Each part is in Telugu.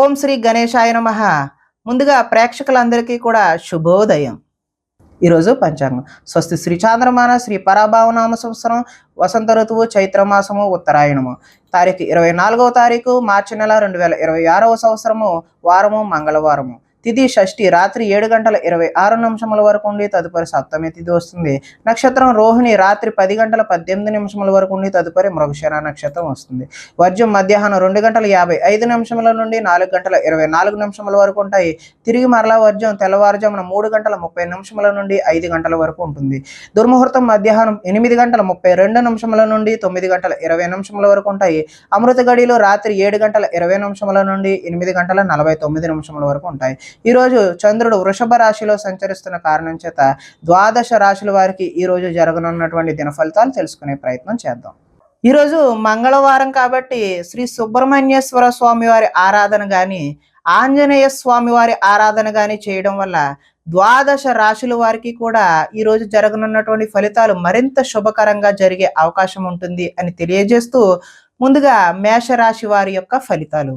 ఓం శ్రీ గణేశాయ నమః. ముందుగా ప్రేక్షకులందరికీ కూడా శుభోదయం. ఈరోజు పంచాంగం. స్వస్తి శ్రీ చాంద్రమాన శ్రీ పరాభావనామ సంవత్సరం వసంత ఋతువు చైత్రమాసము ఉత్తరాయణము. తారీఖు 24వ తారీఖు మార్చి నెల 2026వ సంవత్సరము. వారము మంగళవారము. తిథి షష్ఠి రాత్రి 7:26 వరకు ఉండి తదుపరి సప్తమి తిథి వస్తుంది. నక్షత్రం రోహిణి రాత్రి 10:18 వరకు ఉండి తదుపరి మృగశిర నక్షత్రం వస్తుంది. వర్జం మధ్యాహ్నం 2:55 నుండి 4:24 వరకు ఉంటాయి. తిరిగి మరలా వర్జం తెల్లవారుజామున 3:30 నుండి 5 గంటల వరకు ఉంటుంది. దుర్ముహూర్తం మధ్యాహ్నం 8:32 నుండి 9:20 వరకు ఉంటాయి. అమృత గడియలు రాత్రి 7:20 నుండి 8:49 వరకు ఉంటాయి. ఈరోజు చంద్రుడు వృషభ రాశిలో సంచరిస్తున్న కారణం చేత ద్వాదశ రాశుల వారికి ఈరోజు జరగనున్నటువంటి దిన ఫలితాలు తెలుసుకునే ప్రయత్నం చేద్దాం. ఈరోజు మంగళవారం కాబట్టి శ్రీ సుబ్రహ్మణ్యేశ్వర స్వామి వారి ఆరాధన కానీ ఆంజనేయ స్వామి వారి ఆరాధన కానీ చేయడం వల్ల ద్వాదశ రాశుల వారికి కూడా ఈరోజు జరగనున్నటువంటి ఫలితాలు మరింత శుభకరంగా జరిగే అవకాశం ఉంటుంది అని తెలియజేస్తూ ముందుగా మేషరాశి వారి యొక్క ఫలితాలు.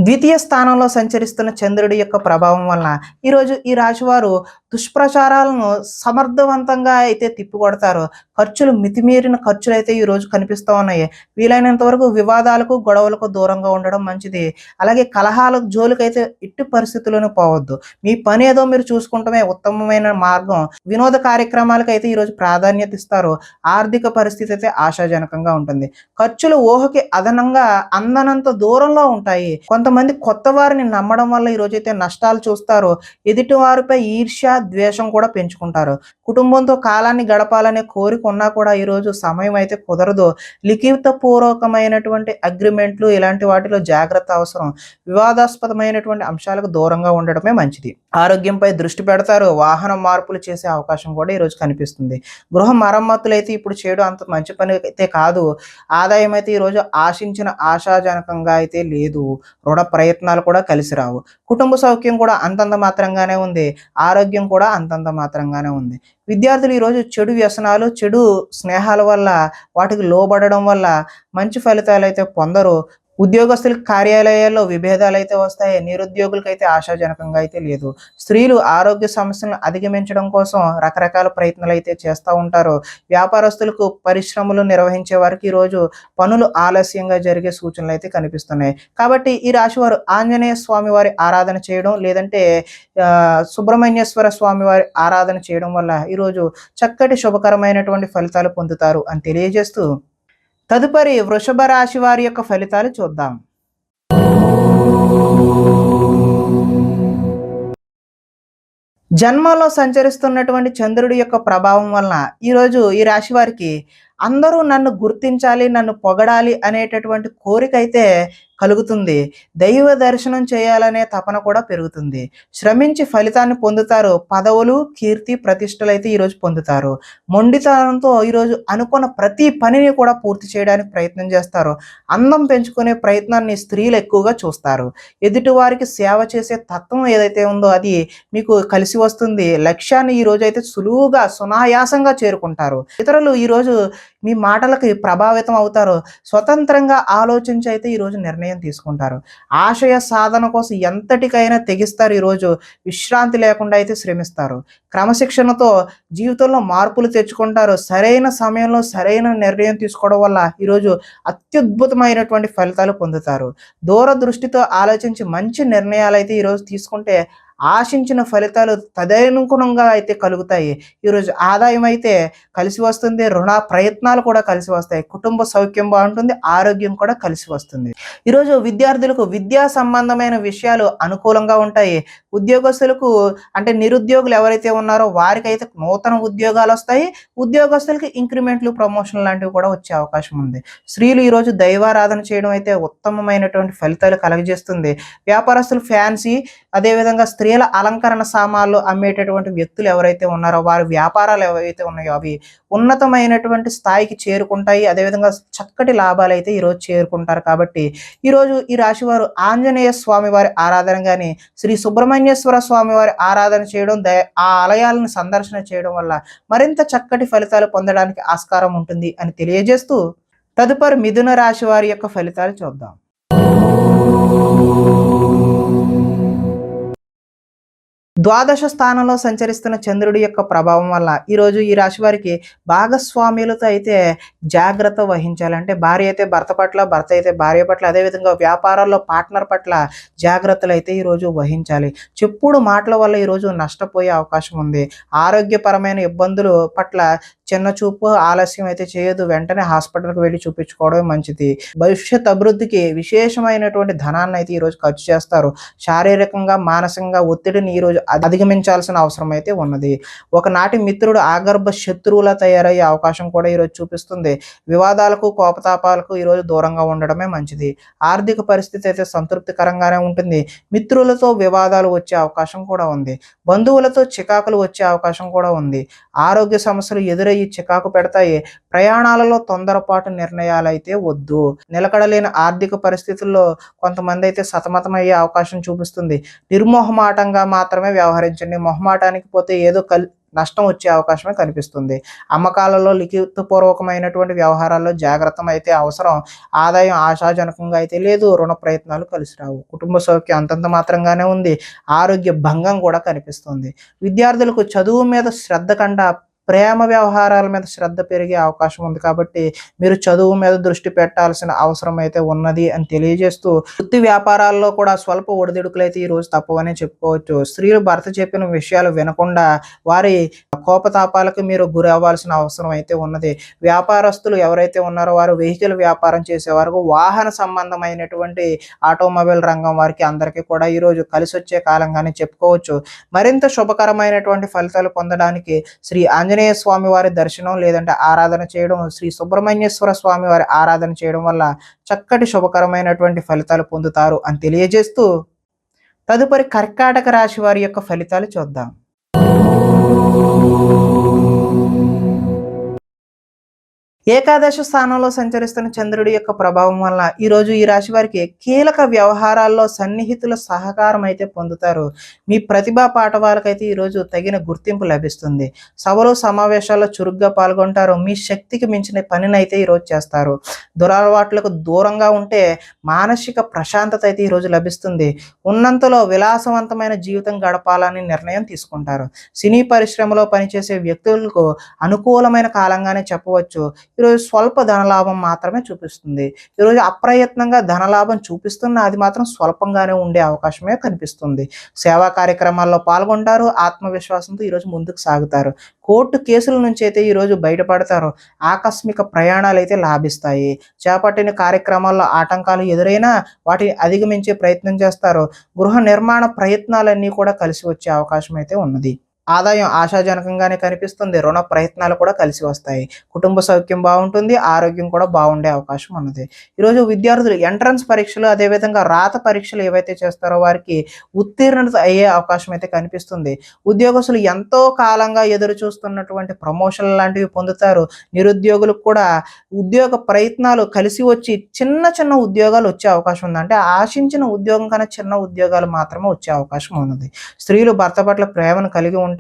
ద్వితీయ స్థానంలో సంచరిస్తున్న చంద్రుడి యొక్క ప్రభావం వలన ఈరోజు ఈ రాశివారు దుష్ప్రచారాలను సమర్థవంతంగా అయితే తిప్పికొడతారు. ఖర్చులు మితిమీరిన ఖర్చులు అయితే ఈరోజు కనిపిస్తూ ఉన్నాయి. వీలైనంత వరకు వివాదాలకు గొడవలకు దూరంగా ఉండడం మంచిది. అలాగే కలహాలకు జోలికైతే ఎట్టి పరిస్థితుల్లోనూ పోవద్దు. మీ పని ఏదో మీరు చూసుకుంటమే ఉత్తమమైన మార్గం. వినోద కార్యక్రమాలకు అయితే ఈరోజు ప్రాధాన్యత ఇస్తారు. ఆర్థిక పరిస్థితి అయితే ఆశాజనకంగా ఉంటుంది. ఖర్చులు ఊహకి అదనంగా అందనంత దూరంలో ఉంటాయి. కొంతమంది కొత్త వారిని నమ్మడం వల్ల ఈ రోజైతే నష్టాలు చూస్తారు. ఎదుటి వారిపై ఈర్ష్య ద్వేషం కూడా పెంచుకుంటారు. కుటుంబంతో కాలాన్ని గడపాలనే కోరిక ఉన్నా కూడా ఈరోజు సమయం అయితే కుదరదు. లిఖిత పూర్వకమైనటువంటి అగ్రిమెంట్లు ఇలాంటి వాటిలో జాగ్రత్త అవసరం. వివాదాస్పదమైనటువంటి అంశాలకు దూరంగా ఉండడమే మంచిది. ఆరోగ్యంపై దృష్టి పెడతారు. వాహన మార్పులు చేసే అవకాశం కూడా ఈరోజు కనిపిస్తుంది. గృహ మరమ్మతులు అయితే ఇప్పుడు చేయడం అంత మంచి పని అయితే కాదు. ఆదాయం అయితే ఈరోజు ఆశించిన ఆశాజనకంగా అయితే లేదు. రుణ ప్రయత్నాలు కూడా కలిసి రావు. కుటుంబ సౌఖ్యం కూడా అంతంత మాత్రంగానే ఉంది. ఆరోగ్యం కూడా అంతంత మాత్రంగానే ఉంది. విద్యార్థులు ఈరోజు చెడు వ్యసనాలు చెడు స్నేహాల వల్ల వాటికి లోబడడం వల్ల మంచి ఫలితాలు అయితే పొందరు. ఉద్యోగస్తులకు కార్యాలయాల్లో విభేదాలు అయితే వస్తాయి. నిరుద్యోగులకు అయితే ఆశాజనకంగా అయితే లేదు. స్త్రీలు ఆరోగ్య సమస్యలను అధిగమించడం కోసం రకరకాల ప్రయత్నాలు అయితే చేస్తూ ఉంటారు. వ్యాపారస్తులకు పరిశ్రమలు నిర్వహించే వారికి ఈరోజు పనులు ఆలస్యంగా జరిగే సూచనలు అయితే కనిపిస్తున్నాయి. కాబట్టి ఈ రాశి వారు ఆంజనేయ స్వామి వారి ఆరాధన చేయడం లేదంటే సుబ్రహ్మణ్యేశ్వర స్వామి వారి ఆరాధన చేయడం వల్ల ఈరోజు చక్కటి శుభకరమైనటువంటి ఫలితాలు పొందుతారు అని తెలియజేస్తూ తదుపరి వృషభ రాశి వారి యొక్క ఫలితాలు చూద్దాం. జన్మలో సంచరిస్తున్నటువంటి చంద్రుడి యొక్క ప్రభావం వలన ఈరోజు ఈ రాశి వారికి అందరూ నన్ను గుర్తించాలి, నన్ను పొగడాలి అనేటటువంటి కోరిక అయితే కలుగుతుంది. దైవ దర్శనం చేయాలనే తపన కూడా పెరుగుతుంది. శ్రమించి ఫలితాన్ని పొందుతారు. పదవులు కీర్తి ప్రతిష్టలు అయితే ఈరోజు పొందుతారు. మొండితనంతో ఈరోజు అనుకున్న ప్రతి పనిని కూడా పూర్తి చేయడానికి ప్రయత్నం చేస్తారు. అందం పెంచుకునే ప్రయత్నాన్ని స్త్రీలు ఎక్కువగా చూస్తారు. ఎదుటి వారికి సేవ చేసే తత్వం ఏదైతే ఉందో అది మీకు కలిసి వస్తుంది. లక్ష్యాన్ని ఈరోజు అయితే సులువుగా సునాయాసంగా చేరుకుంటారు. ఇతరులు ఈరోజు మీ మాటలకి ప్రభావితం అవుతారు. స్వతంత్రంగా ఆలోచించి అయితే ఈరోజు నిర్ణయం తీసుకుంటారు. ఆశయ సాధన కోసం ఎంతటికైనా తెగిస్తారు. ఈరోజు విశ్రాంతి లేకుండా అయితే శ్రమిస్తారు. క్రమశిక్షణతో జీవితంలో మార్పులు తెచ్చుకుంటారు. సరైన సమయంలో సరైన నిర్ణయం తీసుకోవడం వల్ల ఈరోజు అత్యద్భుతమైనటువంటి ఫలితాలు పొందుతారు. దూరదృష్టితో ఆలోచించి మంచి నిర్ణయాలు అయితే ఈరోజు తీసుకుంటే ఆశించిన ఫలితాలు తదనుగుణంగా అయితే కలుగుతాయి. ఈరోజు ఆదాయం అయితే కలిసి వస్తుంది. రుణ ప్రయత్నాలు కూడా కలిసి వస్తాయి. కుటుంబ సౌఖ్యం బాగుంటుంది. ఆరోగ్యం కూడా కలిసి వస్తుంది. ఈరోజు విద్యార్థులకు విద్యా సంబంధమైన విషయాలు అనుకూలంగా ఉంటాయి. ఉద్యోగస్తులకు అంటే నిరుద్యోగులు ఎవరైతే ఉన్నారో వారికి అయితే నూతన ఉద్యోగాలు వస్తాయి. ఉద్యోగస్తులకి ఇంక్రిమెంట్లు ప్రమోషన్ లాంటివి కూడా వచ్చే అవకాశం ఉంది. స్త్రీలు ఈరోజు దైవారాధన చేయడం అయితే ఉత్తమమైనటువంటి ఫలితాలు కలుగజేస్తుంది. వ్యాపారస్తులు ఫ్యాన్సీ అదేవిధంగా స్త్రీల అలంకరణ సామాన్లు అమ్మేటటువంటి వ్యక్తులు ఎవరైతే ఉన్నారో వారి వ్యాపారాలు ఏవైతే ఉన్నాయో అవి ఉన్నతమైనటువంటి స్థాయికి చేరుకుంటాయి. అదేవిధంగా చక్కటి లాభాలు అయితే ఈరోజు చేరుకుంటారు. కాబట్టి ఈరోజు ఈ రాశి వారు ఆంజనేయ స్వామి వారి ఆరాధన కానీ శ్రీ సుబ్రహ్మణ్యేశ్వర స్వామి వారి ఆరాధన చేయడం ఆ ఆలయాలను సందర్శన చేయడం వల్ల మరింత చక్కటి ఫలితాలు పొందడానికి ఆస్కారం ఉంటుంది అని తెలియజేస్తూ తదుపరి మిథున రాశి వారి యొక్క ఫలితాలు చూద్దాం. ద్వాదశ స్థానంలో సంచరిస్తున్న చంద్రుడి యొక్క ప్రభావం వల్ల ఈరోజు ఈ రాశి వారికి భాగస్వామ్యులతో అయితే జాగ్రత్త వహించాలి. అంటే భార్య అయితే భర్త పట్ల, భర్త అయితే భార్య పట్ల, అదేవిధంగా వ్యాపారాల్లో పార్ట్నర్ పట్ల జాగ్రత్తలు అయితే ఈరోజు వహించాలి. చెప్పుడు మాటల వల్ల ఈరోజు నష్టపోయే అవకాశం ఉంది. ఆరోగ్యపరమైన ఇబ్బందులు పట్ల చిన్న చూపు, ఆలస్యం అయితే చేయదు. వెంటనే హాస్పిటల్కి వెళ్ళి చూపించుకోవడమే మంచిది. భవిష్యత్ అభివృద్ధికి విశేషమైనటువంటి ధనాన్ని అయితే ఈరోజు ఖర్చు చేస్తారు. శారీరకంగా, మానసికంగా ఒత్తిడిని ఈరోజు అధిగమించాల్సిన అవసరం అయితే ఉన్నది. ఒకనాటి మిత్రుడు ఆగర్భ శత్రువులా తయారయ్యే అవకాశం కూడా ఈరోజు చూపిస్తుంది. వివాదాలకు, కోపతాపాలకు ఈరోజు దూరంగా ఉండడమే మంచిది. ఆర్థిక పరిస్థితి అయితే సంతృప్తికరంగానే ఉంటుంది. మిత్రులతో వివాదాలు వచ్చే అవకాశం కూడా ఉంది. బంధువులతో చికాకులు వచ్చే అవకాశం కూడా ఉంది. ఆరోగ్య సమస్యలు ఎదురయ్యి చికాకు పెడతాయి. ప్రయాణాలలో తొందరపాటు నిర్ణయాలు అయితే వద్దు. నిలకడలేని ఆర్థిక పరిస్థితుల్లో కొంతమంది అయితే సతమతమయ్యే అవకాశం చూపిస్తుంది. నిర్మోహమాటంగా మాత్రమే వ్యవహరించండి. మొహమాటానికి పోతే ఏదో నష్టం వచ్చే అవకాశమే కనిపిస్తుంది. అమ్మకాలలో లిఖితపూర్వకమైనటువంటి వ్యవహారాల్లో జాగ్రత్త అయితే అవసరం. ఆదాయం ఆశాజనకంగా అయితే లేదు. రుణ ప్రయత్నాలు కలిసి రావు. కుటుంబ సౌఖ్యం అంతంత మాత్రంగానే ఉంది. ఆరోగ్య భంగం కూడా కనిపిస్తుంది. విద్యార్థులకు చదువు మీద శ్రద్ధ కంటే ప్రేమ వ్యవహారాల మీద శ్రద్ధ పెరిగే అవకాశం ఉంది. కాబట్టి మీరు చదువు మీద దృష్టి పెట్టాల్సిన అవసరం అయితే ఉన్నది అని తెలియజేస్తూ, వృత్తి వ్యాపారాల్లో కూడా స్వల్ప ఒడిదుడుకులు అయితే ఈరోజు తప్పవనే చెప్పుకోవచ్చు. స్త్రీలు భర్త చెప్పిన విషయాలు వినకుండా వారి కోపతాపాలకు మీరు గురి అవ్వాల్సిన అవసరం అయితే ఉన్నది. వ్యాపారస్తులు ఎవరైతే ఉన్నారో వారు వెహికల్ వ్యాపారం చేసేవారు, వాహన సంబంధమైనటువంటి ఆటోమొబైల్ రంగం వారికి అందరికీ కూడా ఈరోజు కలిసి వచ్చే కాలంగానే చెప్పుకోవచ్చు. మరింత శుభకరమైనటువంటి ఫలితాలు పొందడానికి శ్రీ ఆంజనేయ స్వామి వారి దర్శనం లేదంటే ఆరాధన చేయడం, శ్రీ సుబ్రహ్మణ్యేశ్వర స్వామి వారి ఆరాధన చేయడం వల్ల చక్కటి శుభకరమైనటువంటి ఫలితాలు పొందుతారు అని తెలియజేస్తూ, తదుపరి కర్కాటక రాశి వారి యొక్క ఫలితాలు చూద్దాం. ఏకాదశ స్థానంలో సంచరిస్తున్న చంద్రుడి యొక్క ప్రభావం వల్ల ఈరోజు ఈ రాశి వారికి కీలక వ్యవహారాల్లో సన్నిహితుల సహకారం అయితే పొందుతారు. మీ ప్రతిభా పాఠవాలకైతే ఈరోజు తగిన గుర్తింపు లభిస్తుంది. సభలు, సమావేశాల్లో చురుగ్గా పాల్గొంటారు. మీ శక్తికి మించిన పనిని అయితే ఈరోజు చేస్తారు. దురలవాట్లకు దూరంగా ఉంటే మానసిక ప్రశాంతత అయితే ఈరోజు లభిస్తుంది. ఉన్నంతలో విలాసవంతమైన జీవితం గడపాలని నిర్ణయం తీసుకుంటారు. సినీ పరిశ్రమలో పనిచేసే వ్యక్తులకు అనుకూలమైన కాలంగానే చెప్పవచ్చు. ఈరోజు స్వల్ప ధనలాభం మాత్రమే చూపిస్తుంది. ఈరోజు అప్రయత్నంగా ధనలాభం చూపిస్తున్న అది మాత్రం స్వల్పంగానే ఉండే అవకాశమే కనిపిస్తుంది. సేవా కార్యక్రమాల్లో పాల్గొంటారు. ఆత్మవిశ్వాసంతో ఈరోజు ముందుకు సాగుతారు. కోర్టు కేసుల నుంచి అయితే ఈరోజు బయటపడతారు. ఆకస్మిక ప్రయాణాలు అయితే లాభిస్తాయి. చేపట్టిన కార్యక్రమాల్లో ఆటంకాలు ఎదురైనా వాటిని అధిగమించే ప్రయత్నం చేస్తారు. గృహ నిర్మాణ ప్రయత్నాలన్నీ కూడా కలిసి వచ్చే అవకాశం అయితే ఉన్నది. ఆదాయం ఆశాజనకంగానే కనిపిస్తుంది. రుణ ప్రయత్నాలు కూడా కలిసి వస్తాయి. కుటుంబ సౌఖ్యం బాగుంటుంది. ఆరోగ్యం కూడా బాగుండే అవకాశం ఉన్నది. ఈరోజు విద్యార్థులు ఎంట్రన్స్ పరీక్షలు, అదేవిధంగా రాత పరీక్షలు ఏవైతే చేస్తారో వారికి ఉత్తీర్ణత అయ్యే అవకాశం అయితే కనిపిస్తుంది. ఉద్యోగస్తులు ఎంతో కాలంగా ఎదురు చూస్తున్నటువంటి ప్రమోషన్లు లాంటివి పొందుతారు. నిరుద్యోగులకు కూడా ఉద్యోగ ప్రయత్నాలు కలిసి వచ్చి చిన్న చిన్న ఉద్యోగాలు వచ్చే అవకాశం ఉంది. అంటే ఆశించిన ఉద్యోగం కన్నా చిన్న ఉద్యోగాలు మాత్రమే వచ్చే అవకాశం ఉన్నది. స్త్రీలు భర్త పట్ల ప్రేమను కలిగి ఉంటారు.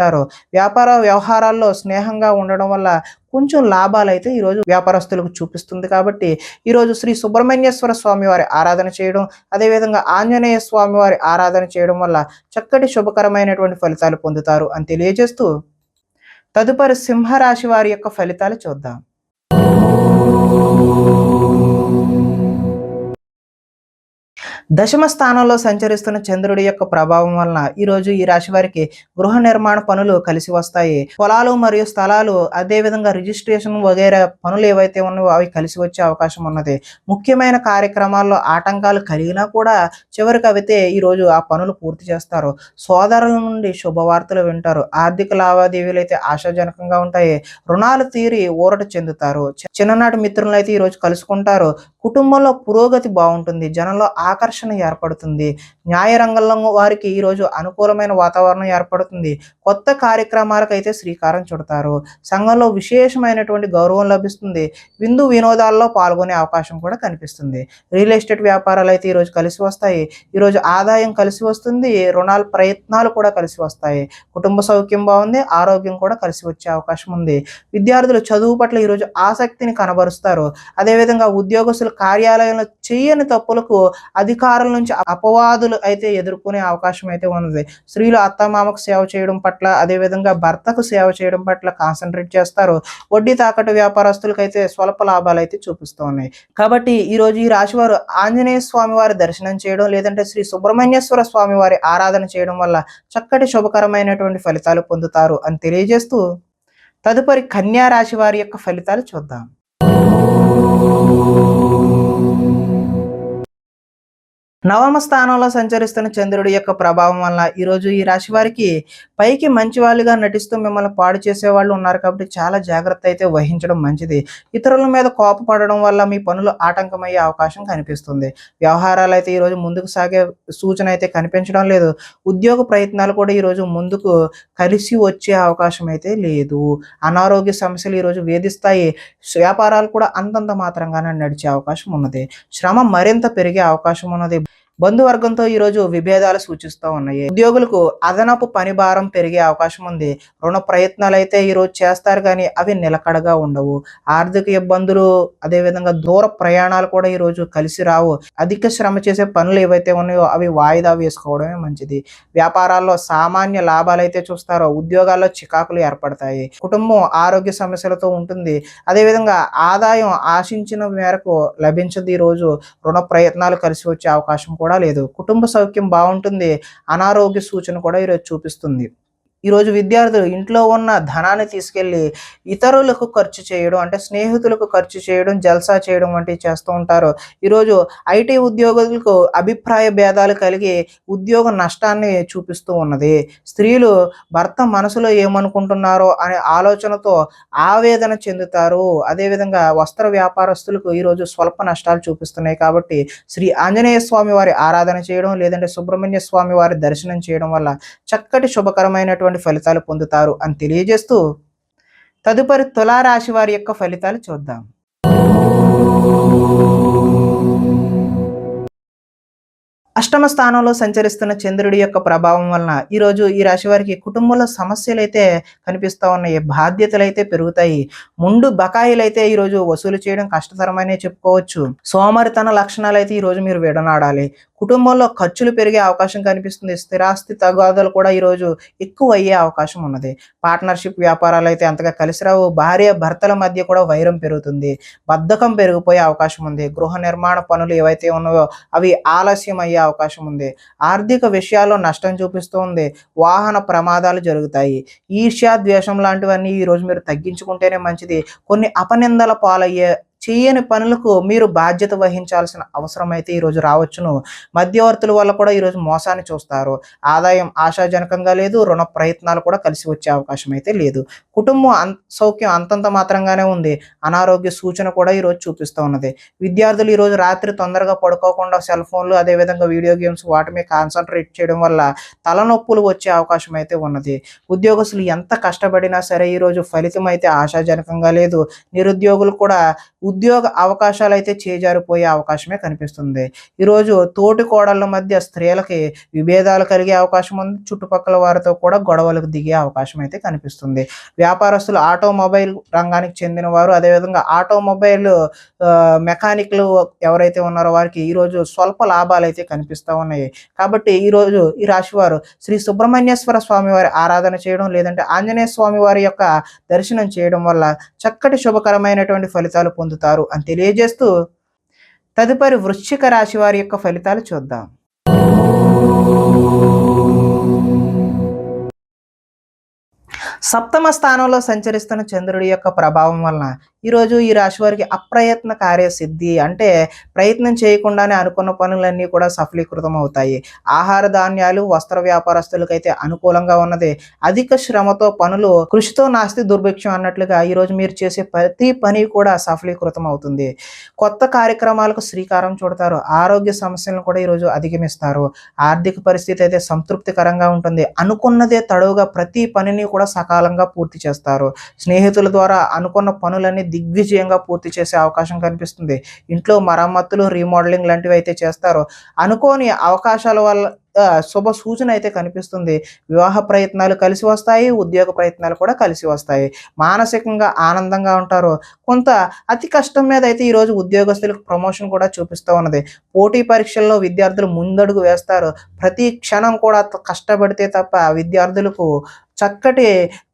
వ్యాపార వ్యవహారాల్లో స్నేహంగా ఉండడం వల్ల కొంచెం లాభాలు అయితే ఈరోజు వ్యాపారస్తులకు చూపిస్తుంది. కాబట్టి ఈరోజు శ్రీ సుబ్రహ్మణ్యేశ్వర స్వామి వారి ఆరాధన చేయడం, అదేవిధంగా ఆంజనేయ స్వామి వారి ఆరాధన చేయడం వల్ల చక్కటి శుభకరమైనటువంటి ఫలితాలు పొందుతారు అని తెలియజేస్తూ, తదుపరి సింహరాశి వారి యొక్క ఫలితాలు చూద్దాం. దశమ స్థానంలో సంచరిస్తున్న చంద్రుడి యొక్క ప్రభావం వలన ఈరోజు ఈ రాశి వారికి గృహ నిర్మాణ పనులు కలిసి వస్తాయి. పొలాలు మరియు స్థలాలు, అదేవిధంగా రిజిస్ట్రేషన్ వగైరా పనులు ఏవైతే ఉన్నాయో అవి కలిసి వచ్చే అవకాశం ఉన్నది. ముఖ్యమైన కార్యక్రమాల్లో ఆటంకాలు కలిగినా కూడా చివరికి అయితే ఈరోజు ఆ పనులు పూర్తి చేస్తారు. సోదరుల నుండి శుభవార్తలు వింటారు. ఆర్థిక లావాదేవీలు అయితే ఆశాజనకంగా ఉంటాయి. రుణాలు తీరి ఊరట చెందుతారు. చిన్ననాటి మిత్రులను అయితే ఈరోజు కలుసుకుంటారు. కుటుంబంలో పురోగతి బాగుంటుంది. జనంలో ఆకర్షణ ఆకర్షణ ఏర్పడుతుంది. న్యాయ రంగంలో వారికి ఈరోజు అనుకూలమైన వాతావరణం ఏర్పడుతుంది. కొత్త కార్యక్రమాలకైతే శ్రీకారం చుడతారు. సంఘంలో విశేషమైనటువంటి గౌరవం లభిస్తుంది. విందు వినోదాల్లో పాల్గొనే అవకాశం కూడా కనిపిస్తుంది. రియల్ ఎస్టేట్ వ్యాపారాలు అయితే ఈరోజు కలిసి వస్తాయి. ఈరోజు ఆదాయం కలిసి వస్తుంది. రుణాల ప్రయత్నాలు కూడా కలిసి వస్తాయి. కుటుంబ సౌఖ్యం బాగుంది. ఆరోగ్యం కూడా కలిసి వచ్చే అవకాశం ఉంది. విద్యార్థులు చదువు పట్ల ఈరోజు ఆసక్తిని కనబరుస్తారు. అదేవిధంగా ఉద్యోగస్తులు కార్యాలయంలో చేయని తప్పులకు అధికారుల నుంచి అపవాదులు అయితే ఎదుర్కొనే అవకాశం అయితే ఉన్నది. స్త్రీలు అత్తమామకు సేవ చేయడం పట్ల, అదేవిధంగా భర్తకు సేవ చేయడం పట్ల కాన్సన్ట్రేట్ చేస్తారు. వడ్డీ తాకట్టు వ్యాపారస్తులకు అయితే స్వల్ప లాభాలు అయితే చూపిస్తూ ఉన్నాయి. కాబట్టి ఈరోజు ఈ రాశి వారు ఆంజనేయ స్వామి వారి దర్శనం చేయడం, లేదంటే శ్రీ సుబ్రహ్మణ్యేశ్వర స్వామి వారి ఆరాధన చేయడం వల్ల చక్కటి శుభకరమైనటువంటి ఫలితాలు పొందుతారు అని తెలియజేస్తూ, తదుపరి కన్యా రాశి వారి యొక్క ఫలితాలు చూద్దాం. నవమ స్థానంలో సంచరిస్తున్న చంద్రుడి యొక్క ప్రభావం వల్ల ఈరోజు ఈ రాశి వారికి పైకి మంచి వాళ్ళుగా నటిస్తూ మిమ్మల్ని పాడు చేసే వాళ్ళు ఉన్నారు. కాబట్టి చాలా జాగ్రత్త అయితే వహించడం మంచిది. ఇతరుల మీద కోపపడడం వల్ల మీ పనులు ఆటంకమయ్యే అవకాశం కనిపిస్తుంది. వ్యవహారాలు అయితే ఈరోజు ముందుకు సాగే సూచన అయితే కనిపించడం లేదు. ఉద్యోగ ప్రయత్నాలు కూడా ఈరోజు ముందుకు కలిసి వచ్చే అవకాశం అయితే లేదు. అనారోగ్య సమస్యలు ఈరోజు వేధిస్తాయి. వ్యాపారాలు కూడా అంతంత మాత్రంగానే నడిచే అవకాశం ఉన్నది. శ్రమ మరింత పెరిగే అవకాశం ఉన్నది. బంధువర్గంతో ఈరోజు విభేదాలు సూచిస్తూ ఉన్నాయి. ఉద్యోగులకు అదనపు పని భారం పెరిగే అవకాశం ఉంది. రుణ ప్రయత్నాలు అయితే ఈరోజు చేస్తారు, కానీ అవి నిలకడగా ఉండవు. ఆర్థిక ఇబ్బందులు, అదేవిధంగా దూర ప్రయాణాలు కూడా ఈరోజు కలిసి రావు. అధిక శ్రమ చేసే పనులు ఏవైతే ఉన్నాయో అవి వాయిదా వేసుకోవడమే మంచిది. వ్యాపారాల్లో సామాన్య లాభాలు అయితే చూస్తారో, ఉద్యోగాల్లో చికాకులు ఏర్పడతాయి. కుటుంబం ఆరోగ్య సమస్యలతో ఉంటుంది. అదేవిధంగా ఆదాయం ఆశించిన మేరకు లభించదు. ఈరోజు రుణ ప్రయత్నాలు కలిసి వచ్చే అవకాశం కూడా లేదు. కుటుంబ సౌఖ్యం బాగుంటుంది. అనారోగ్య సూచన కూడా ఈరోజు చూపిస్తుంది. ఈరోజు విద్యార్థులు ఇంట్లో ఉన్న ధనాన్ని తీసుకెళ్ళి ఇతరులకు ఖర్చు చేయడం, అంటే స్నేహితులకు ఖర్చు చేయడం, జల్సా చేయడం వంటివి చేస్తూ ఉంటారు. ఈరోజు ఐటీ ఉద్యోగులకు అభిప్రాయ భేదాలు కలిగి ఉద్యోగ నష్టాన్ని చూపిస్తూ ఉన్నది. స్త్రీలు భర్త మనసులో ఏమనుకుంటున్నారో అనే ఆలోచనతో ఆవేదన చెందుతారు. అదేవిధంగా వస్త్ర వ్యాపారస్తులకు ఈరోజు స్వల్ప నష్టాలు చూపిస్తున్నాయి. కాబట్టి శ్రీ ఆంజనేయ స్వామి వారి ఆరాధన చేయడం, లేదంటే సుబ్రహ్మణ్య స్వామి వారి దర్శనం చేయడం వల్ల చక్కటి శుభకరమైనటువంటి ఫలితాలు పొందుతారు అని తెలియజేస్తూ, తదుపరి తులారాశి వారి యొక్క ఫలితాలు చూద్దాం. అష్టమ స్థానంలో సంచరిస్తున్న చంద్రుడి యొక్క ప్రభావం వలన ఈరోజు ఈ రాశి వారికి కుటుంబంలో సమస్యలు అయితే కనిపిస్తూ ఉన్నాయి. బాధ్యతలు అయితే పెరుగుతాయి. ముందు బకాయిలు అయితే ఈరోజు వసూలు చేయడం కష్టతరమనే చెప్పుకోవచ్చు. సోమరితన లక్షణాలు అయితే ఈరోజు మీరు విడనాడాలి. కుటుంబంలో ఖర్చులు పెరిగే అవకాశం కనిపిస్తుంది. స్థిరాస్తి తగాదాలు కూడా ఈరోజు ఎక్కువ అయ్యే అవకాశం ఉన్నది. పార్ట్నర్షిప్ వ్యాపారాలు అయితే అంతగా కలిసి రావు. భార్య భర్తల మధ్య కూడా వైరం పెరుగుతుంది. బద్ధకం పెరిగిపోయే అవకాశం ఉంది. గృహ నిర్మాణ పనులు ఏవైతే ఉన్నాయో అవి ఆలస్యం అయ్యే అవకాశం ఉంది. ఆర్థిక విషయాల్లో నష్టం చూపిస్తుంది. వాహన ప్రమాదాలు జరుగుతాయి. ఈర్ష్య, ద్వేషం లాంటివన్నీ ఈరోజు మీరు తగ్గించుకుంటేనే మంచిది. కొన్ని అపనిందల పాలయ్యే చేయని పనులకు మీరు బాధ్యత వహించాల్సిన అవసరం అయితే ఈరోజు రావచ్చును. మధ్యవర్తుల వల్ల కూడా ఈరోజు మోసాన్ని చూస్తారు. ఆదాయం ఆశాజనకంగా లేదు. రుణ ప్రయత్నాలు కూడా కలిసి వచ్చే అవకాశం అయితే లేదు. కుటుంబం సౌఖ్యం అంతంత మాత్రంగానే ఉంది. అనారోగ్య సూచన కూడా ఈరోజు చూపిస్తూ ఉన్నది. విద్యార్థులు ఈరోజు రాత్రి తొందరగా పడుకోకుండా సెల్ ఫోన్లు, అదేవిధంగా వీడియో గేమ్స్ వాటి మీద కాన్సన్ట్రేట్ చేయడం వల్ల తలనొప్పులు వచ్చే అవకాశం అయితే ఉన్నది. ఉద్యోగస్తులు ఎంత కష్టపడినా సరే ఈరోజు ఫలితం అయితే ఆశాజనకంగా లేదు. నిరుద్యోగులు కూడా ఉద్యోగ అవకాశాలు అయితే చేజారిపోయే అవకాశమే కనిపిస్తుంది. ఈరోజు తోటి కోడళ్ళ మధ్య స్త్రీలకి విభేదాలు కలిగే అవకాశం ఉంది. చుట్టుపక్కల వారితో కూడా గొడవలకు దిగే అవకాశం అయితే కనిపిస్తుంది. వ్యాపారస్తులు ఆటోమొబైల్ రంగానికి చెందిన వారు, అదేవిధంగా ఆటోమొబైల్ మెకానిక్లు ఎవరైతే ఉన్నారో వారికి ఈరోజు స్వల్ప లాభాలు అయితే కనిపిస్తూ ఉన్నాయి. కాబట్టి ఈరోజు ఈ రాశి వారు శ్రీ సుబ్రహ్మణ్యేశ్వర స్వామి వారి ఆరాధన చేయడం, లేదంటే ఆంజనేయ స్వామి వారి యొక్క దర్శనం చేయడం వల్ల చక్కటి శుభకరమైనటువంటి ఫలితాలు పొందుతారు అని తెలియజేస్తూ, తదుపరి వృశ్చిక రాశి వారి యొక్క ఫలితాలు చూద్దాం. సప్తమ స్థానంలో సంచరిస్తున్న చంద్రుడి యొక్క ప్రభావం వలన ఈరోజు ఈ రాశి వారికి అప్రయత్న కార్యసిద్ధి అంటే ప్రయత్నం చేయకుండానే అనుకున్న పనులన్నీ కూడా సఫలీకృతం అవుతాయి. ఆహార ధాన్యాలు, వస్త్ర వ్యాపారస్తులకైతే అనుకూలంగా ఉన్నది. అధిక శ్రమతో పనులు కృషితో నాస్తి దుర్భిక్షం అన్నట్లుగా ఈరోజు మీరు చేసే ప్రతి పని కూడా సఫలీకృతం అవుతుంది. కొత్త కార్యక్రమాలకు శ్రీకారం చుడతారు. ఆరోగ్య సమస్యలను కూడా ఈరోజు అధిగమిస్తారు. ఆర్థిక పరిస్థితి అయితే సంతృప్తికరంగా ఉంటుంది. అనుకున్నదే తడవుగా ప్రతి పనిని కూడా సకాలంగా పూర్తి చేస్తారు. స్నేహితుల ద్వారా అనుకున్న పనులన్నీ దిగ్విజయంగా పూర్తి చేసే అవకాశం కనిపిస్తుంది. ఇంట్లో మరమ్మతులు, రీమోడలింగ్ లాంటివి అయితే చేస్తారు. అనుకోని అవకాశాల వల్ల శుభ సూచన అయితే కనిపిస్తుంది. వివాహ ప్రయత్నాలు కలిసి వస్తాయి. ఉద్యోగ ప్రయత్నాలు కూడా కలిసి వస్తాయి. మానసికంగా ఆనందంగా ఉంటారు. కొంత అతి కష్టం మీద అయితే ఈరోజు ఉద్యోగస్తులకు ప్రమోషన్ కూడా చూపిస్తూ ఉన్నది. పోటీ పరీక్షల్లో విద్యార్థులు ముందడుగు వేస్తారు. ప్రతి క్షణం కూడా కష్టపడితే తప్ప విద్యార్థులకు చక్కటి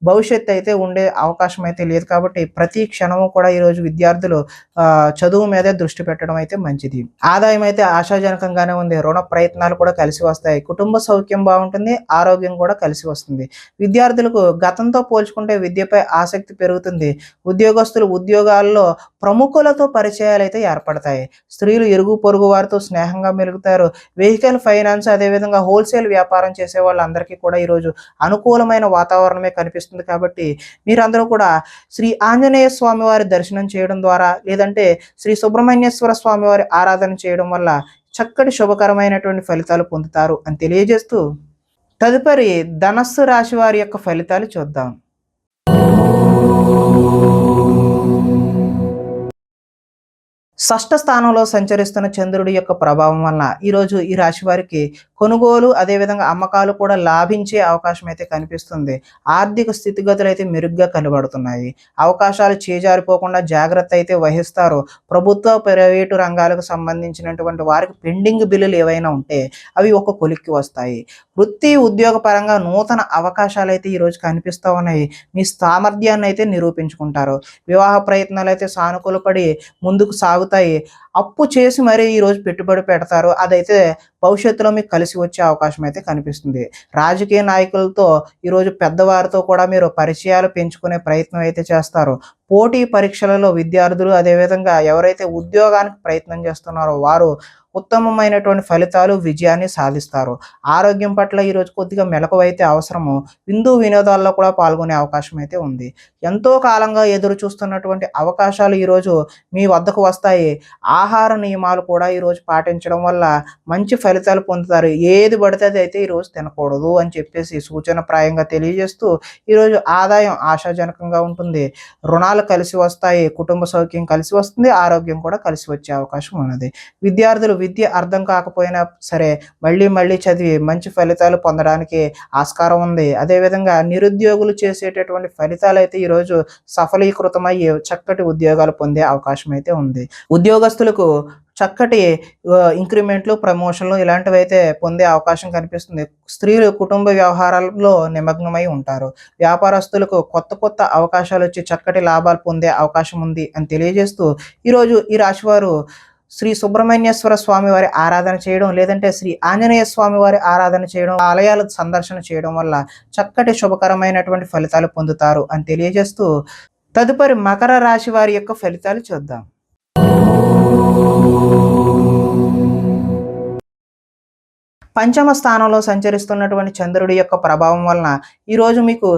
భవిష్యత్తు అయితే ఉండే అవకాశం అయితే లేదు. కాబట్టి ప్రతి క్షణము కూడా ఈరోజు విద్యార్థులు చదువు మీదే దృష్టి పెట్టడం అయితే మంచిది. ఆదాయం అయితే ఆశాజనకంగానే ఉంది. రుణ ప్రయత్నాలు కూడా కలిసి వస్తాయి. కుటుంబ సౌఖ్యం బాగుంటుంది. ఆరోగ్యం కూడా కలిసి వస్తుంది. విద్యార్థులకు గతంతో పోల్చుకుంటే విద్యపై ఆసక్తి పెరుగుతుంది. ఉద్యోగస్తులు ఉద్యోగాల్లో ప్రముఖులతో పరిచయాలు అయితే ఏర్పడతాయి. స్త్రీలు ఇరుగు పొరుగు వారితో స్నేహంగా మెలుగుతారు. వెహికల్ ఫైనాన్స్, అదేవిధంగా హోల్సేల్ వ్యాపారం చేసే వాళ్ళందరికీ కూడా ఈరోజు అనుకూలమైన వాతావరణమే కనిపిస్తుంది. కాబట్టి మీరందరూ కూడా శ్రీ ఆంజనేయ స్వామి వారి దర్శనం చేయడం ద్వారా, లేదంటే శ్రీ సుబ్రహ్మణ్యేశ్వర స్వామి వారి ఆరాధన చేయడం వల్ల చక్కటి శుభకరమైనటువంటి ఫలితాలు పొందుతారు అని తెలియజేస్తూ, తదుపరి ధనస్సు రాశి వారి యొక్క ఫలితాలు చూద్దాం. షష్ఠ స్థానంలో సంచరిస్తున్న చంద్రుడి యొక్క ప్రభావం వలన ఈరోజు ఈ రాశి వారికి కొనుగోలు, అదేవిధంగా అమ్మకాలు కూడా లాభించే అవకాశం అయితే కనిపిస్తుంది. ఆర్థిక స్థితిగతులు అయితే మెరుగ్గా కనబడుతున్నాయి. అవకాశాలు చేజారిపోకుండా జాగ్రత్త అయితే వహిస్తారు. ప్రభుత్వ, ప్రైవేటు రంగాలకు సంబంధించినటువంటి వారికి పెండింగ్ బిల్లులు ఏవైనా ఉంటే అవి ఒక కొలిక్కి వస్తాయి. వృత్తి, ఉద్యోగ పరంగా నూతన అవకాశాలు అయితే ఈరోజు కనిపిస్తూ ఉన్నాయి. మీ సామర్థ్యాన్ని అయితే నిరూపించుకుంటారు. వివాహ ప్రయత్నాలు అయితే సానుకూలపడి ముందుకు సాగుతాయి. అప్పు చేసి మరీ ఈరోజు పెట్టుబడి పెడతారు. అదైతే భవిష్యత్తులో మీకు కలిసి వచ్చే అవకాశం అయితే కనిపిస్తుంది. రాజకీయ నాయకులతో ఈరోజు పెద్దవారితో కూడా మీరు పరిచయాలు పెంచుకునే ప్రయత్నం అయితే చేస్తారు. పోటీ పరీక్షలలో విద్యార్థులు, అదేవిధంగా ఎవరైతే ఉద్యోగానికి ప్రయత్నం చేస్తున్నారో వారు ఉత్తమమైనటువంటి ఫలితాలు, విజయాన్ని సాధిస్తారు. ఆరోగ్యం పట్ల ఈరోజు కొద్దిగా మెలకువైతే అవసరము. విందు వినోదాల్లో కూడా పాల్గొనే అవకాశం అయితే ఉంది. ఎంతో కాలంగా ఎదురు చూస్తున్నటువంటి అవకాశాలు ఈరోజు మీ వద్దకు వస్తాయి. ఆహార నియమాలు కూడా ఈరోజు పాటించడం వల్ల మంచి ఫలితాలు పొందుతారు. ఏది పడితే అది అయితే ఈరోజు తినకూడదు అని చెప్పేసి సూచనప్రాయంగా తెలియజేస్తూ, ఈరోజు ఆదాయం ఆశాజనకంగా ఉంటుంది. రుణాలు కలిసి వస్తాయి. కుటుంబ సౌఖ్యం కలిసి వస్తుంది. ఆరోగ్యం కూడా కలిసి వచ్చే అవకాశం ఉన్నది. విద్యార్థులు విద్య అర్థం కాకపోయినా సరే మళ్ళీ చదివి మంచి ఫలితాలు పొందడానికి ఆస్కారం ఉంది. అదేవిధంగా నిరుద్యోగులు చేసేటటువంటి ఫలితాలు అయితే ఈరోజు సఫలీకృతమయ్యి చక్కటి ఉద్యోగాలు పొందే అవకాశం అయితే ఉంది. ఉద్యోగస్తులకు చక్కటి ఇంక్రిమెంట్లు, ప్రమోషన్లు ఇలాంటివి అయితే పొందే అవకాశం కనిపిస్తుంది. స్త్రీలు కుటుంబ వ్యవహారాల్లో నిమగ్నమై ఉంటారు. వ్యాపారస్తులకు కొత్త అవకాశాలు వచ్చి చక్కటి లాభాలు పొందే అవకాశం ఉంది అని తెలియజేస్తూ, ఈరోజు ఈ రాశివారు శ్రీ సుబ్రహ్మణ్యేశ్వర స్వామి వారి ఆరాధన చేయడం, లేదంటే శ్రీ ఆంజనేయ స్వామి వారి ఆరాధన చేయడం, ఆలయాల సందర్శన చేయడం వల్ల చక్కటి శుభకరమైనటువంటి ఫలితాలు పొందుతారు అని తెలియజేస్తూ, తదుపరి మకర రాశి వారి యొక్క ఫలితాలు చూద్దాం. పంచమ స్థానంలో సంచరిస్తున్నటువంటి చంద్రుడి యొక్క ప్రభావం వలన ఈరోజు మీకు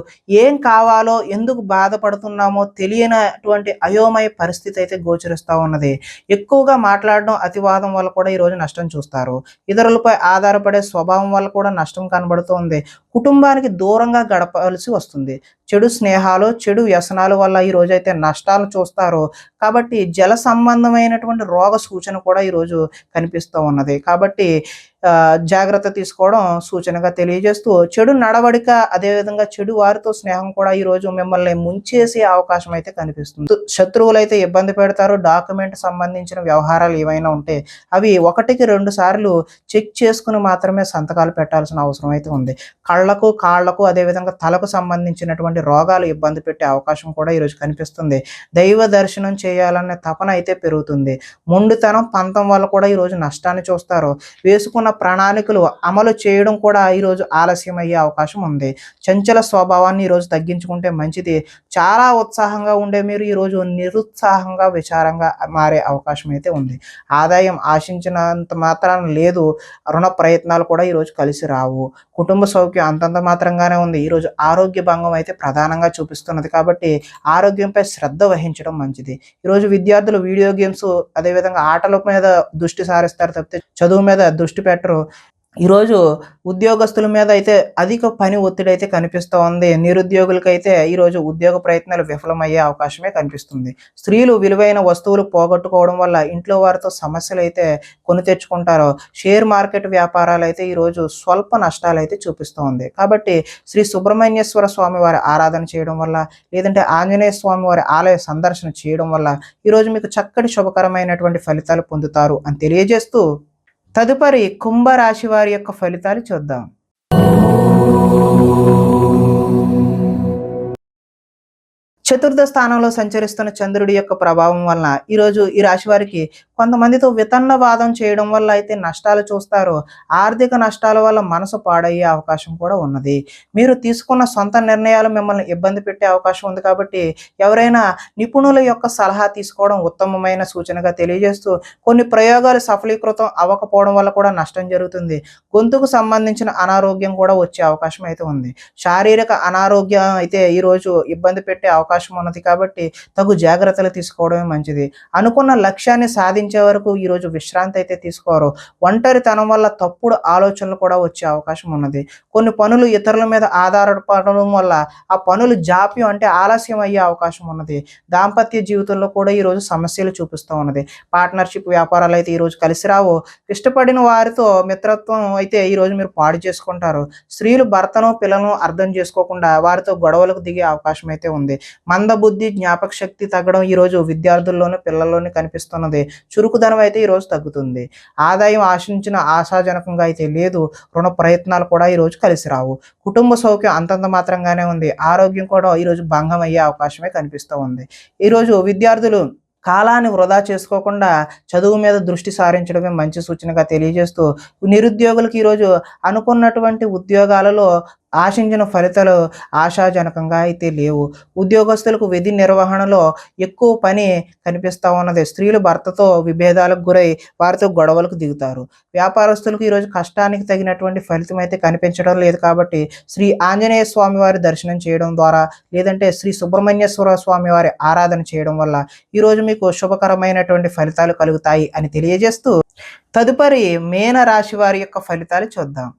ఏం కావాలో, ఎందుకు బాధపడుతున్నామో తెలియనటువంటి అయోమయ పరిస్థితి అయితే గోచరిస్తూ ఉన్నది. ఎక్కువగా మాట్లాడడం, అతివాదం వల్ల కూడా ఈరోజు నష్టం చూస్తారు. ఇతరులపై ఆధారపడే స్వభావం వల్ల కూడా నష్టం కనబడుతుంది. కుటుంబానికి దూరంగా గడపాల్సి వస్తుంది. చెడు స్నేహాలు, చెడు వ్యసనాల వల్ల ఈ రోజైతే నష్టాలు చూస్తారు. కాబట్టి జల సంబంధమైనటువంటి రోగ సూచన కూడా ఈరోజు కనిపిస్తూ ఉన్నది. కాబట్టి జాగ్రత్త తీసుకోవడం సూచనగా తెలియజేస్తూ, చెడు నడవడిక, అదేవిధంగా చెడు వారితో స్నేహం కూడా ఈరోజు మిమ్మల్ని ముంచేసే అవకాశం అయితే కనిపిస్తుంది. శత్రువులు అయితే ఇబ్బంది పెడతారు. డాక్యుమెంట్ సంబంధించిన వ్యవహారాలు ఏవైనా ఉంటే అవి 1-2 సార్లు చెక్ చేసుకుని మాత్రమే సంతకాలు పెట్టాల్సిన అవసరం అయితే ఉంది. కళ్ళకు, కాళ్లకు, అదేవిధంగా తలకు సంబంధించినటువంటి రోగాలు ఇబ్బంది పెట్టే అవకాశం కూడా ఈరోజు కనిపిస్తుంది. దైవ దర్శనం చేయాలనే తపన అయితే పెరుగుతుంది. మొండితనం పంతం వల్ల కూడా ఈరోజు నష్టాన్ని చూస్తారు. వేసుకున్న ప్రణాళికలు అమలు చేయడం కూడా ఈరోజు ఆలస్యం అయ్యే అవకాశం ఉంది. చంచల స్వభావాన్ని ఈరోజు తగ్గించుకుంటే మంచిది. చాలా ఉత్సాహంగా ఉండే మీరు ఈరోజు నిరుత్సాహంగా విచారంగా మారే అవకాశం అయితే ఉంది. ఆదాయం ఆశించినంత మాత్రాన లేదు. రుణ ప్రయత్నాలు కూడా ఈరోజు కలిసి రావు. కుటుంబ సౌఖ్యం అంతంత మాత్రంగానే ఉంది. ఈరోజు ఆరోగ్య భంగం అయితే ప్రధానంగా చూపిస్తున్నది కాబట్టి ఆరోగ్యంపై శ్రద్ధ వహించడం మంచిది. ఈరోజు విద్యార్థులు వీడియో గేమ్స్ అదేవిధంగా ఆటల మీద దృష్టి సారిస్తారు తప్పితే చదువు మీద దృష్టి పెట్టరు. ఈరోజు ఉద్యోగస్తుల మీద అయితే అధిక పని ఒత్తిడి అయితే కనిపిస్తూ ఉంది. నిరుద్యోగులకైతే ఈరోజు ఉద్యోగ ప్రయత్నాలు విఫలమయ్యే అవకాశమే కనిపిస్తుంది. స్త్రీలు విలువైన వస్తువులు పోగొట్టుకోవడం వల్ల ఇంట్లో వారితో సమస్యలు అయితే కొని తెచ్చుకుంటారు. షేర్ మార్కెట్ వ్యాపారాలు అయితే ఈరోజు స్వల్ప నష్టాలు అయితే చూపిస్తూ ఉంది. కాబట్టి శ్రీ సుబ్రహ్మణ్యేశ్వర స్వామి వారి ఆరాధన చేయడం వల్ల లేదంటే ఆంజనేయ స్వామి వారి ఆలయ సందర్శన చేయడం వల్ల ఈరోజు మీకు చక్కటి శుభకరమైనటువంటి ఫలితాలు పొందుతారు అని తెలియజేస్తూ తదుపరి కుంభరాశి వారి యొక్క ఫలితాలు చూద్దాం. చతుర్థ స్థానంలో సంచరిస్తున్న చంద్రుడి యొక్క ప్రభావం వలన ఈరోజు ఈ రాశి వారికి కొంతమందితో వితన్నవాదం చేయడం వల్ల అయితే నష్టాలు చూస్తారు. ఆర్థిక నష్టాల వల్ల మనసు పాడయ్యే అవకాశం కూడా ఉన్నది. మీరు తీసుకున్న సొంత నిర్ణయాలు మిమ్మల్ని ఇబ్బంది పెట్టే అవకాశం ఉంది. కాబట్టి ఎవరైనా నిపుణుల యొక్క సలహా తీసుకోవడం ఉత్తమమైన సూచనగా తెలియజేస్తూ కొన్ని ప్రయోగాలు సఫలీకృతం అవ్వకపోవడం వల్ల కూడా నష్టం జరుగుతుంది. గొంతుకు సంబంధించిన అనారోగ్యం కూడా వచ్చే అవకాశం అయితే ఉంది. శారీరక అనారోగ్యం అయితే ఈరోజు ఇబ్బంది పెట్టే అవకాశం ఉన్నది. కాబట్టి తగు జాగ్రత్తలు తీసుకోవడమే మంచిది. అనుకున్న లక్ష్యాన్ని సాధించే వరకు ఈరోజు విశ్రాంతి అయితే తీసుకోరు. ఒంటరితనం వల్ల తప్పుడు ఆలోచనలు కూడా వచ్చే అవకాశం ఉన్నది. కొన్ని పనులు ఇతరుల మీద ఆధారపడడం వల్ల ఆ పనులు జాప్యం అంటే ఆలస్యం అయ్యే అవకాశం ఉన్నది. దాంపత్య జీవితంలో కూడా ఈరోజు సమస్యలు చూపిస్తూ ఉన్నది. పార్ట్నర్షిప్ వ్యాపారాలు అయితే ఈరోజు కలిసి రావు. ఇష్టపడిన వారితో మిత్రత్వం అయితే ఈరోజు మీరు పాడు చేసుకుంటారు. స్త్రీలు భర్తను పిల్లలను అర్థం చేసుకోకుండా వారితో గొడవలకు దిగే అవకాశం అయితే ఉంది. మందబుద్ధి జ్ఞాపక శక్తి తగ్గడం ఈరోజు విద్యార్థుల్లోనూ పిల్లల్లోనూ కనిపిస్తున్నది. చురుకుదనం అయితే ఈరోజు తగ్గుతుంది. ఆదాయం ఆశించిన ఆశాజనకంగా అయితే లేదు. రుణ ప్రయత్నాలు కూడా ఈరోజు కలిసి రావు. కుటుంబ సౌఖ్యం అంతంత మాత్రంగానే ఉంది. ఆరోగ్యం కూడా ఈరోజు భంగం అయ్యే అవకాశమే కనిపిస్తూ ఉంది. ఈరోజు విద్యార్థులు కాలాన్ని వృధా చేసుకోకుండా చదువు మీద దృష్టి సారించడమే మంచి సూచనగా తెలియజేస్తూ నిరుద్యోగులకు ఈరోజు అనుకున్నటువంటి ఉద్యోగాలలో ఆశించిన ఫలితాలు ఆశాజనకంగా అయితే లేవు. ఉద్యోగస్తులకు విధి నిర్వహణలో ఎక్కువ పని కనిపిస్తూ ఉన్నది. స్త్రీలు భర్తతో విభేదాలకు గురై వారితో గొడవలకు దిగుతారు. వ్యాపారస్తులకు ఈరోజు కష్టానికి తగినటువంటి ఫలితం అయితే కనిపించడం లేదు. కాబట్టి శ్రీ ఆంజనేయ స్వామి వారి దర్శనం చేయడం ద్వారా లేదంటే శ్రీ సుబ్రహ్మణ్యేశ్వర స్వామి వారి ఆరాధన చేయడం వల్ల ఈరోజు మీకు శుభకరమైనటువంటి ఫలితాలు కలుగుతాయి అని తెలియజేస్తూ తదుపరి మీన రాశి వారి యొక్క ఫలితాలు చూద్దాం.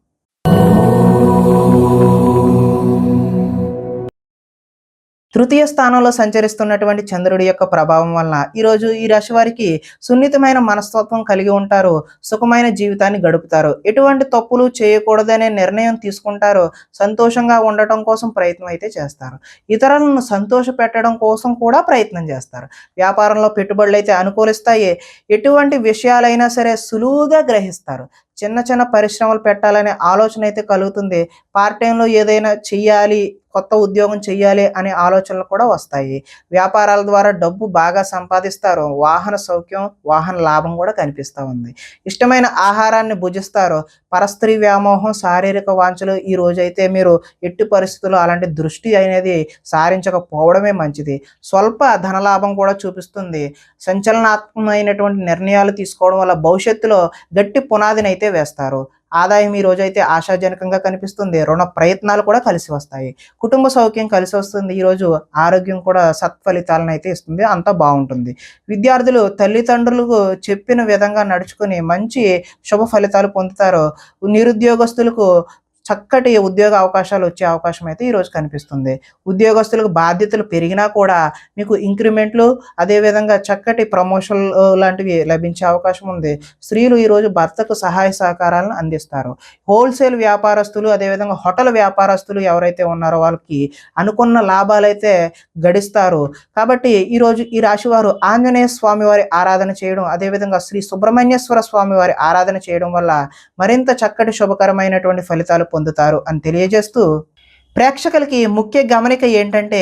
తృతీయ స్థానంలో సంచరిస్తున్నటువంటి చంద్రుడి యొక్క ప్రభావం వలన ఈరోజు ఈ రాశి వారికి సున్నితమైన మనస్తత్వం కలిగి ఉంటారు. సుఖమైన జీవితాన్ని గడుపుతారు. ఎటువంటి తప్పులు చేయకూడదనే నిర్ణయం తీసుకుంటారు. సంతోషంగా ఉండటం కోసం ప్రయత్నం అయితే చేస్తారు. ఇతరులను సంతోష పెట్టడం కోసం కూడా ప్రయత్నం చేస్తారు. వ్యాపారంలో పెట్టుబడులు అయితే అనుకూలిస్తాయి. ఎటువంటి విషయాలైనా సరే సులువుగా గ్రహిస్తారు. చిన్న చిన్న పరిశ్రమలు పెట్టాలనే ఆలోచన అయితే కలుగుతుంది. పార్ట్ టైంలో ఏదైనా చెయ్యాలి, కొత్త ఉద్యోగం చెయ్యాలి అనే ఆలోచనలు కూడా వస్తాయి. వ్యాపారాల ద్వారా డబ్బు బాగా సంపాదిస్తారు. వాహన సౌఖ్యం, వాహన లాభం కూడా కనిపిస్తూ ఉంది. ఇష్టమైన ఆహారాన్ని భుజిస్తారు. పరస్త్రీ వ్యామోహం, శారీరక వాంఛలు ఈ రోజైతే మీరు ఎట్టి పరిస్థితుల్లో అలాంటి దృష్టి అనేది సారించకపోవడమే మంచిది. స్వల్ప ధనలాభం కూడా చూపిస్తుంది. సంచలనాత్మకమైనటువంటి నిర్ణయాలు తీసుకోవడం వల్ల భవిష్యత్తులో గట్టి పునాదిని అయితే వేస్తారు. ఆదాయం ఈ రోజైతే ఆశాజనకంగా కనిపిస్తుంది. రుణ ప్రయత్నాలు కూడా కలిసి వస్తాయి. కుటుంబ సౌఖ్యం కలిసి వస్తుంది. ఈరోజు ఆరోగ్యం కూడా సత్ఫలితాలను అయితే ఇస్తుంది. అంతా బాగుంటుంది. విద్యార్థులు తల్లిదండ్రులకు చెప్పిన విధంగా నడుచుకుని మంచి శుభ ఫలితాలు పొందుతారు. నిరుద్యోగస్తులకు చక్కటి ఉద్యోగ అవకాశాలు వచ్చే అవకాశం అయితే ఈరోజు కనిపిస్తుంది. ఉద్యోగస్తులకు బాధ్యతలు పెరిగినా కూడా మీకు ఇంక్రిమెంట్లు అదేవిధంగా చక్కటి ప్రమోషన్ లాంటివి లభించే అవకాశం ఉంది. స్త్రీలు ఈరోజు భర్తకు సహాయ సహకారాలను అందిస్తారు. హోల్సేల్ వ్యాపారస్తులు అదేవిధంగా హోటల్ వ్యాపారస్తులు ఎవరైతే ఉన్నారో వాళ్ళకి అనుకున్న లాభాలు అయితే గడిస్తారు. కాబట్టి ఈరోజు ఈ రాశి వారు ఆంజనేయ స్వామి వారి ఆరాధన చేయడం అదేవిధంగా శ్రీ సుబ్రహ్మణ్యేశ్వర స్వామి వారి ఆరాధన చేయడం వల్ల మరింత చక్కటి శుభకరమైనటువంటి ఫలితాలు పొందుతారు అని తెలియజేస్తూ ప్రేక్షకులకి ముఖ్య గమనిక ఏంటంటే,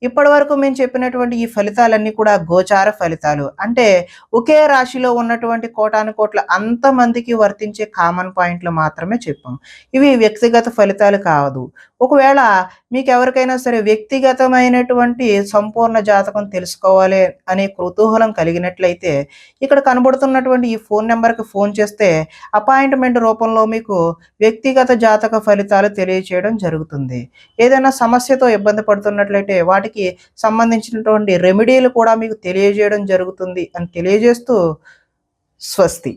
ఇప్పటివరకు మేము చెప్పినటువంటి ఈ ఫలితాలన్నీ కూడా గోచార ఫలితాలు. అంటే ఒకే రాశిలో ఉన్నటువంటి కోటానుకోట్ల అంతమందికి వర్తించే కామన్ పాయింట్లు మాత్రమే చెప్పాం. ఇవి వ్యక్తిగత ఫలితాలు కాదు. ఒకవేళ మీకెవరికైనా సరే వ్యక్తిగతమైనటువంటి సంపూర్ణ జాతకం తెలుసుకోవాలి అనే కుతూహలం కలిగినట్లయితే, ఇక్కడ కనబడుతున్నటువంటి ఈ ఫోను నంబర్‌కి ఫోను చేస్తే అపాయింట్‌మెంట్ రూపంలో మీకు వ్యక్తిగత జాతక ఫలితాలు తెలియచేయడం జరుగుతుంది. ఏదైనా సమస్యతో ఇబ్బంది పడుతున్నట్లయితే వాటికి సంబంధించినటువంటి రెమెడీలు కూడా మీకు తెలియజేయడం జరుగుతుంది అని తెలియజేస్తూ స్వస్తి.